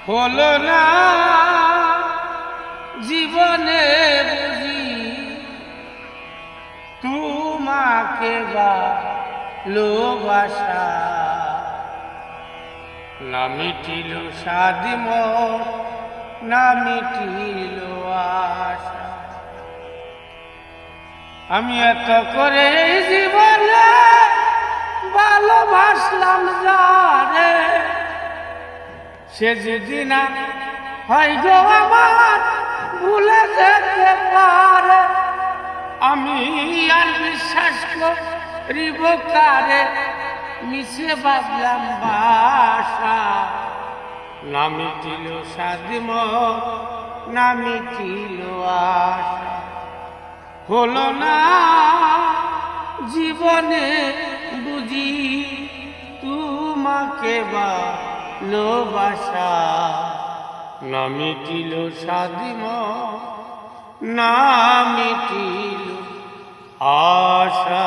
হলো না জীবনে বুঝি তোমাকে ভালোবাসা, না মিটিল সাধি মোর, না মিটিল আশা। আমি এত করে জীবনে ভালোবাসলাম যারে, সে যদি না হয় গো আমার ভুলে যেতে পারে, আমি আর বিশ্বাস করিব কারে, মিশে ভাবলাম বাসা। না মিটিল সাধি মোর, না মিটিল আশা। হলো না জীবনে বুঝি তোমাকে ভালোবাসা, না মিটিল সাধি মোর, না মিটিল আশা।